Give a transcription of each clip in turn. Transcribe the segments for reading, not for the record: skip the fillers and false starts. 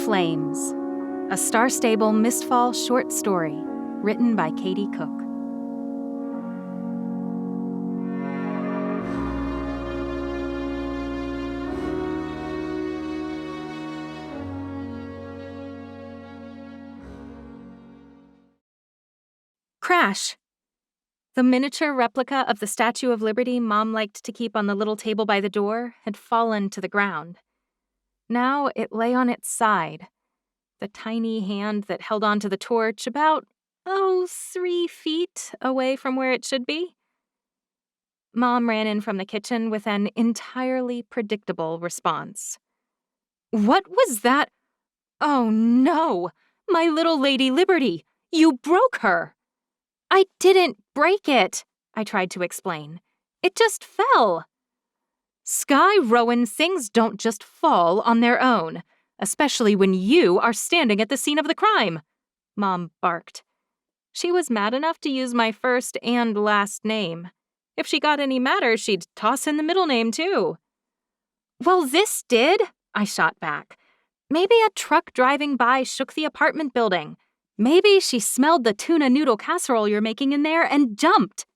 Flames, a Star Stable Mistfall short story written by Katie Cook. Crash! The miniature replica of the Statue of Liberty Mom liked to keep on the little table by the door had fallen to the ground. Now it lay on its side, the tiny hand that held onto the torch about, 3 feet away from where it should be. Mom ran in from the kitchen with an entirely predictable response. "What was that? Oh no! My little Lady Liberty! You broke her!" "I didn't break it," I tried to explain. "It just fell." "Skye Rowan, things don't just fall on their own, especially when you are standing at the scene of the crime," Mom barked. She was mad enough to use my first and last name. If she got any madder, she'd toss in the middle name, too. "Well, this did," I shot back. "Maybe a truck driving by shook the apartment building. Maybe she smelled the tuna noodle casserole you're making in there and jumped."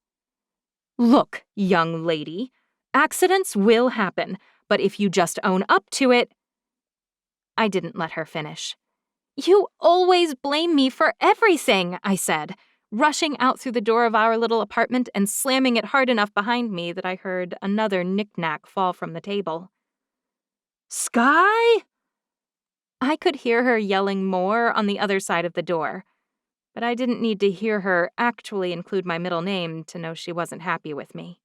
"Look, young lady, accidents will happen, but if you just own up to it—" I didn't let her finish. "You always blame me for everything," I said, rushing out through the door of our little apartment and slamming it hard enough behind me that I heard another knick-knack fall from the table. "Skye?" I could hear her yelling more on the other side of the door, but I didn't need to hear her actually include my middle name to know she wasn't happy with me.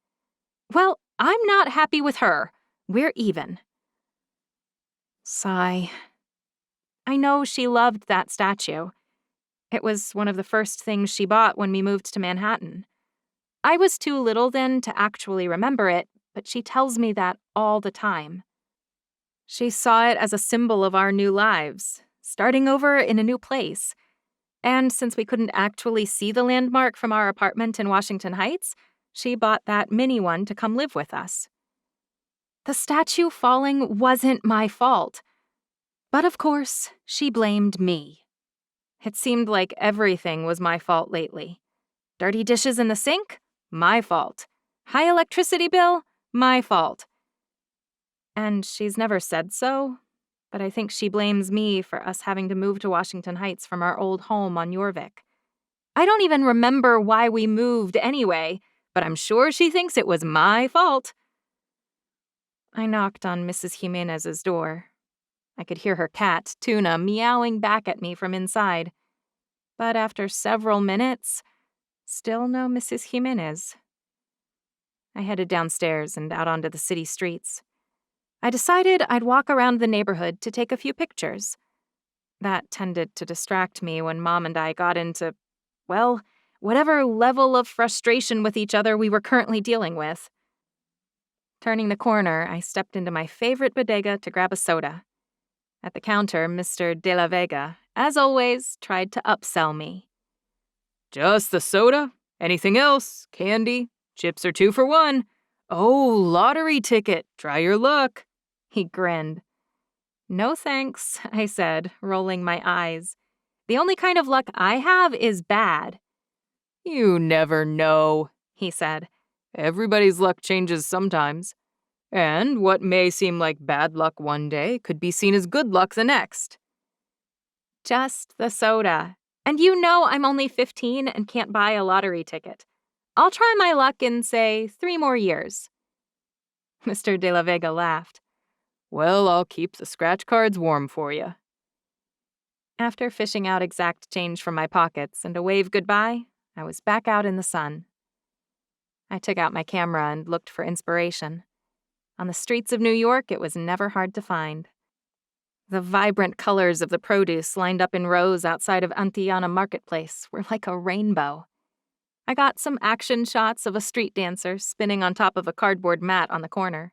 "Well, I'm not happy with her. We're even." Sigh. I know she loved that statue. It was one of the first things she bought when we moved to Manhattan. I was too little then to actually remember it, but she tells me that all the time. She saw it as a symbol of our new lives, starting over in a new place. And since we couldn't actually see the landmark from our apartment in Washington Heights, she bought that mini one to come live with us. The statue falling wasn't my fault. But of course, she blamed me. It seemed like everything was my fault lately. Dirty dishes in the sink? My fault. High electricity bill? My fault. And she's never said so, but I think she blames me for us having to move to Washington Heights from our old home on Jorvik. I don't even remember why we moved anyway, but I'm sure she thinks it was my fault. I knocked on Mrs. Jimenez's door. I could hear her cat, Tuna, meowing back at me from inside. But after several minutes, still no Mrs. Jimenez. I headed downstairs and out onto the city streets. I decided I'd walk around the neighborhood to take a few pictures. That tended to distract me when Mom and I got into, whatever level of frustration with each other we were currently dealing with. Turning the corner, I stepped into my favorite bodega to grab a soda. At the counter, Mr. De La Vega, as always, tried to upsell me. "Just the soda? Anything else? Candy? Chips are 2 for 1. Oh, lottery ticket. Try your luck." He grinned. "No thanks," I said, rolling my eyes. "The only kind of luck I have is bad." "You never know," he said. "Everybody's luck changes sometimes. And what may seem like bad luck one day could be seen as good luck the next." "Just the soda. And you know I'm only 15 and can't buy a lottery ticket. I'll try my luck in, say, 3 more years." Mr. De La Vega laughed. "Well, I'll keep the scratch cards warm for you." After fishing out exact change from my pockets and a wave goodbye, I was back out in the sun. I took out my camera and looked for inspiration. On the streets of New York, it was never hard to find. The vibrant colors of the produce lined up in rows outside of Antiana Marketplace were like a rainbow. I got some action shots of a street dancer spinning on top of a cardboard mat on the corner.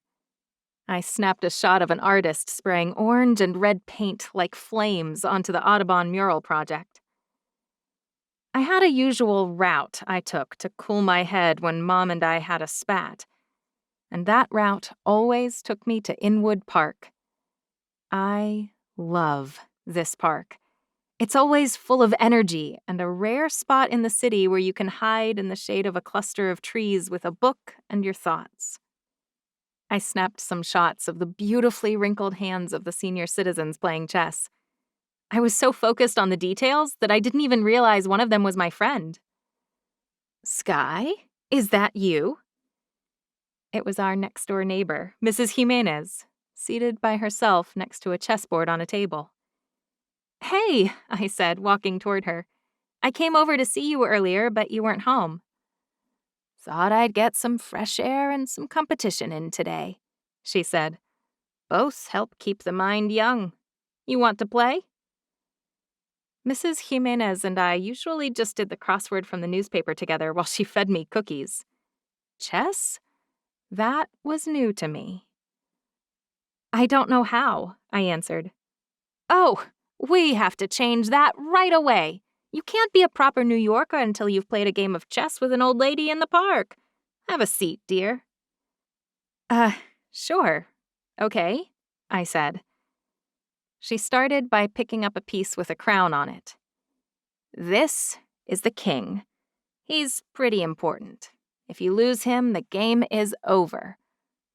I snapped a shot of an artist spraying orange and red paint like flames onto the Audubon mural project. I had a usual route I took to cool my head when Mom and I had a spat, and that route always took me to Inwood Park. I love this park. It's always full of energy and a rare spot in the city where you can hide in the shade of a cluster of trees with a book and your thoughts. I snapped some shots of the beautifully wrinkled hands of the senior citizens playing chess. I was so focused on the details that I didn't even realize one of them was my friend. Skye, is that you? It was our next-door neighbor, Mrs. Jimenez, seated by herself next to a chessboard on a table. Hey, I said, walking toward her. I came over to see you earlier, but you weren't home. Thought I'd get some fresh air and some competition in today, she said. Both help keep the mind young. You want to play? Mrs. Jimenez and I usually just did the crossword from the newspaper together while she fed me cookies. Chess? That was new to me. I don't know how, I answered. Oh, we have to change that right away. You can't be a proper New Yorker until you've played a game of chess with an old lady in the park. Have a seat, dear. Sure. Okay, I said. She started by picking up a piece with a crown on it. This is the king. He's pretty important. If you lose him, the game is over.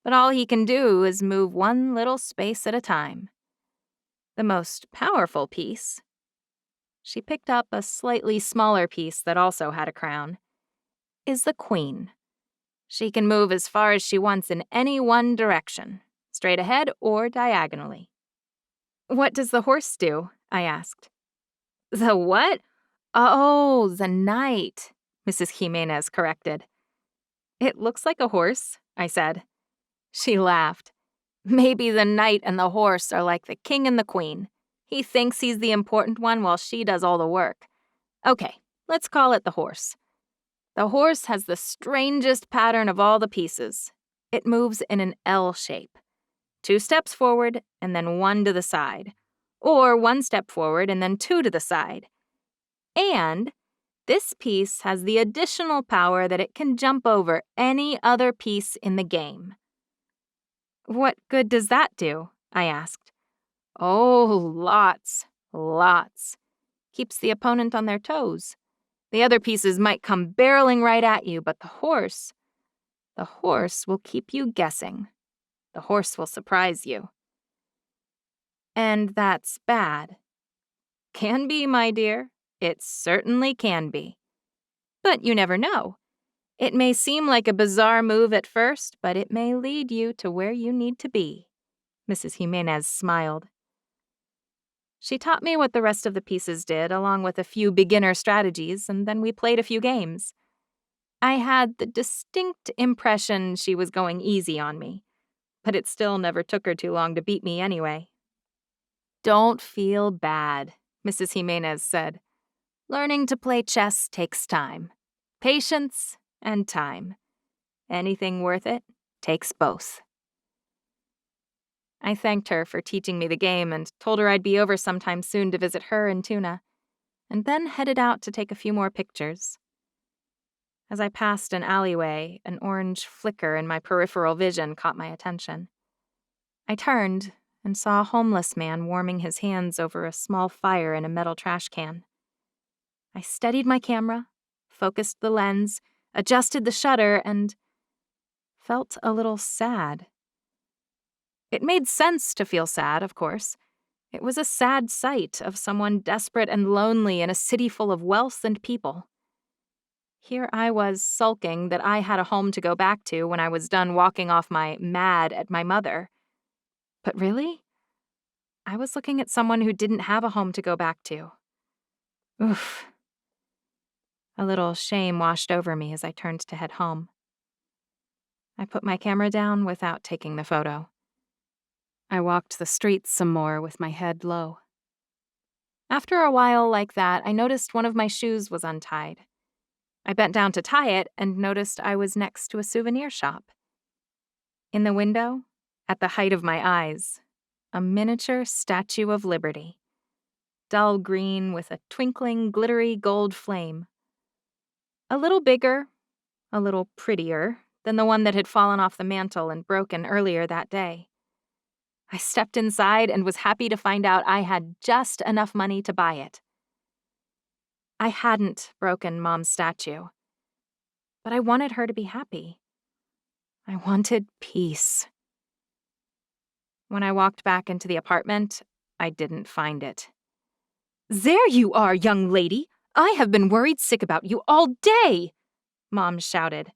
But all he can do is move one little space at a time. The most powerful piece. She picked up a slightly smaller piece that also had a crown. Is the queen. She can move as far as she wants in any one direction, straight ahead or diagonally. What does the horse do? I asked. The what? Oh, the knight, Mrs. Jimenez corrected. It looks like a horse, I said. She laughed. Maybe the knight and the horse are like the king and the queen. He thinks he's the important one while she does all the work. Okay, let's call it the horse. The horse has the strangest pattern of all the pieces. It moves in an L shape. 2 steps forward and then 1 to the side. Or 1 step forward and then 2 to the side. And this piece has the additional power that it can jump over any other piece in the game. What good does that do? I asked. Oh, lots. Keeps the opponent on their toes. The other pieces might come barreling right at you, but the horse will keep you guessing. The horse will surprise you. And that's bad. Can be, my dear. It certainly can be. But you never know. It may seem like a bizarre move at first, but it may lead you to where you need to be. Mrs. Jimenez smiled. She taught me what the rest of the pieces did, along with a few beginner strategies, and then we played a few games. I had the distinct impression she was going easy on me, but it still never took her too long to beat me anyway. Don't feel bad, Mrs. Jimenez said. Learning to play chess takes time. Patience and time. Anything worth it takes both. I thanked her for teaching me the game and told her I'd be over sometime soon to visit her and Tuna, and then headed out to take a few more pictures. As I passed an alleyway, an orange flicker in my peripheral vision caught my attention. I turned and saw a homeless man warming his hands over a small fire in a metal trash can. I steadied my camera, focused the lens, adjusted the shutter, and felt a little sad. It made sense to feel sad, of course. It was a sad sight of someone desperate and lonely in a city full of wealth and people. Here I was sulking that I had a home to go back to when I was done walking off my mad at my mother. But really? I was looking at someone who didn't have a home to go back to. Oof. A little shame washed over me as I turned to head home. I put my camera down without taking the photo. I walked the streets some more with my head low. After a while like that, I noticed one of my shoes was untied. I bent down to tie it and noticed I was next to a souvenir shop. In the window, at the height of my eyes, a miniature Statue of Liberty. Dull green with a twinkling, glittery gold flame. A little bigger, a little prettier than the one that had fallen off the mantel and broken earlier that day. I stepped inside and was happy to find out I had just enough money to buy it. I hadn't broken Mom's statue, but I wanted her to be happy. I wanted peace. When I walked back into the apartment, I didn't find it. "There you are, young lady! I have been worried sick about you all day!" Mom shouted.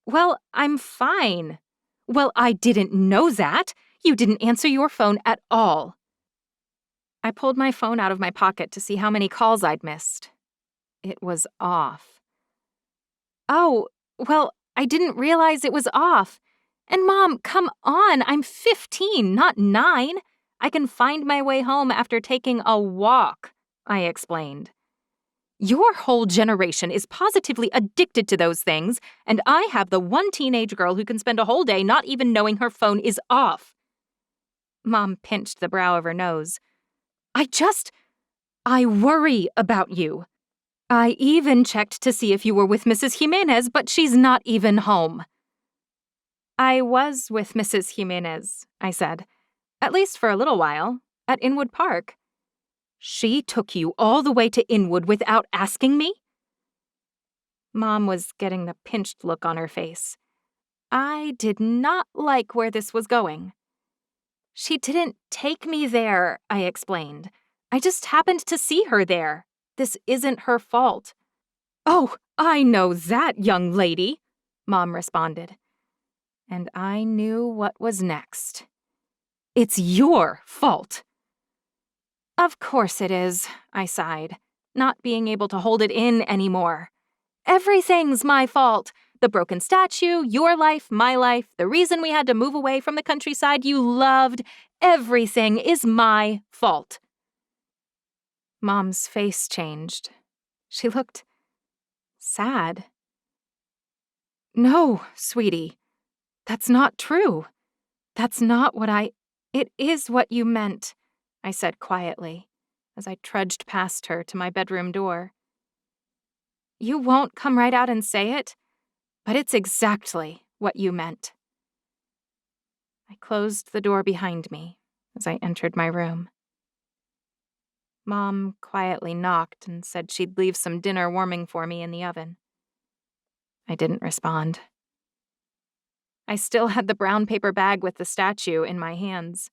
"Well, I'm fine." "Well, I didn't know that. You didn't answer your phone at all." I pulled my phone out of my pocket to see how many calls I'd missed. It was off. "Oh, well, I didn't realize it was off. And Mom, come on, I'm 15, not 9. I can find my way home after taking a walk," I explained. "Your whole generation is positively addicted to those things, and I have the one teenage girl who can spend a whole day not even knowing her phone is off." Mom pinched the brow of her nose. I worry about you. I even checked to see if you were with Mrs. Jimenez, but she's not even home." "I was with Mrs. Jimenez," I said. "At least for a little while, at Inwood Park." "She took you all the way to Inwood without asking me?" Mom was getting the pinched look on her face. I did not like where this was going. "She didn't take me there," I explained. "I just happened to see her there. This isn't her fault." "Oh, I know that, young lady," Mom responded. And I knew what was next. "It's your fault." "Of course it is," I sighed, not being able to hold it in anymore. "Everything's my fault. The broken statue, your life, my life, the reason we had to move away from the countryside you loved. Everything is my fault." Mom's face changed. She looked sad. "No, sweetie, that's not true. That's not what It is what you meant," I said quietly, as I trudged past her to my bedroom door. "You won't come right out and say it, but it's exactly what you meant." I closed the door behind me as I entered my room. Mom quietly knocked and said she'd leave some dinner warming for me in the oven. I didn't respond. I still had the brown paper bag with the statue in my hands.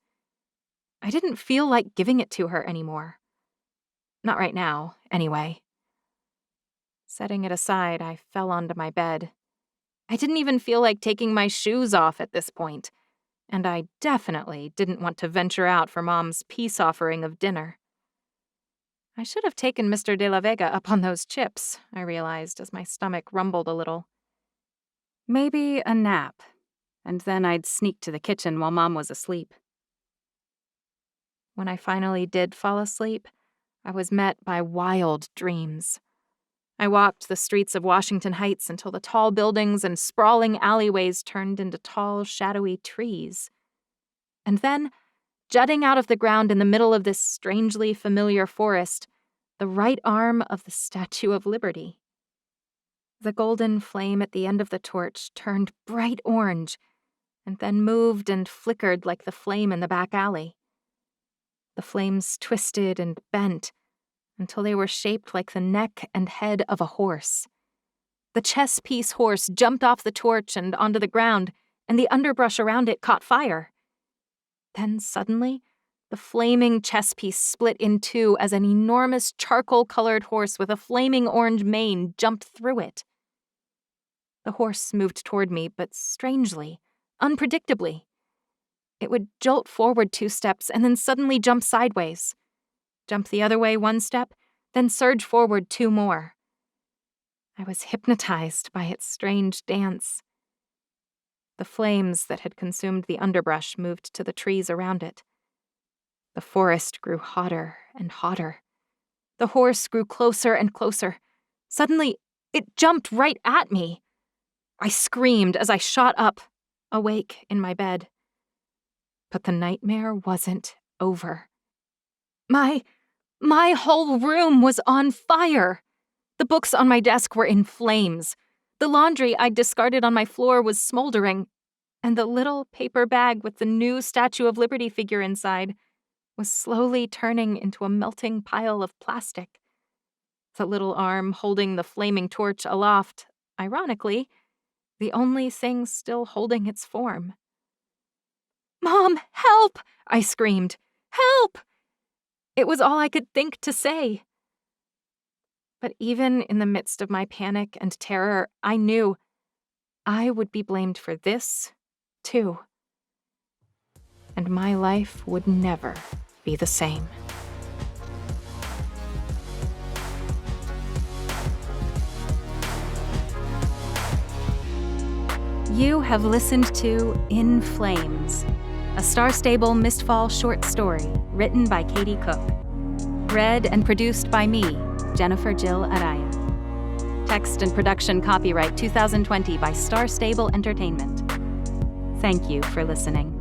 I didn't feel like giving it to her anymore. Not right now, anyway. Setting it aside, I fell onto my bed. I didn't even feel like taking my shoes off at this point, and I definitely didn't want to venture out for Mom's peace offering of dinner. I should have taken Mr. de la Vega up on those chips, I realized as my stomach rumbled a little. Maybe a nap, and then I'd sneak to the kitchen while Mom was asleep. When I finally did fall asleep, I was met by wild dreams. I walked the streets of Washington Heights until the tall buildings and sprawling alleyways turned into tall, shadowy trees. And then, jutting out of the ground in the middle of this strangely familiar forest, the right arm of the Statue of Liberty. The golden flame at the end of the torch turned bright orange, and then moved and flickered like the flame in the back alley. The flames twisted and bent until they were shaped like the neck and head of a horse. The chess-piece horse jumped off the torch and onto the ground, and the underbrush around it caught fire. Then suddenly, the flaming chess piece split in two as an enormous charcoal-colored horse with a flaming orange mane jumped through it. The horse moved toward me, but strangely, unpredictably. It would jolt forward 2 steps and then suddenly jump sideways. Jump the other way 1 step, then surge forward 2 more. I was hypnotized by its strange dance. The flames that had consumed the underbrush moved to the trees around it. The forest grew hotter and hotter. The horse grew closer and closer. Suddenly, it jumped right at me. I screamed as I shot up, awake in my bed. But the nightmare wasn't over. My whole room was on fire. The books on my desk were in flames. The laundry I'd discarded on my floor was smoldering. and the little paper bag with the new Statue of Liberty figure inside was slowly turning into a melting pile of plastic. The little arm holding the flaming torch aloft, ironically, the only thing still holding its form. "Mom, help!" I screamed. "Help!" It was all I could think to say. But even in the midst of my panic and terror, I knew I would be blamed for this, too. And my life would never be the same. You have listened to In Flames, a Star Stable Mistfall short story written by Katie Cook. Read and produced by me, Jennifer Jill Araya. Text and production copyright 2020 by Star Stable Entertainment. Thank you for listening.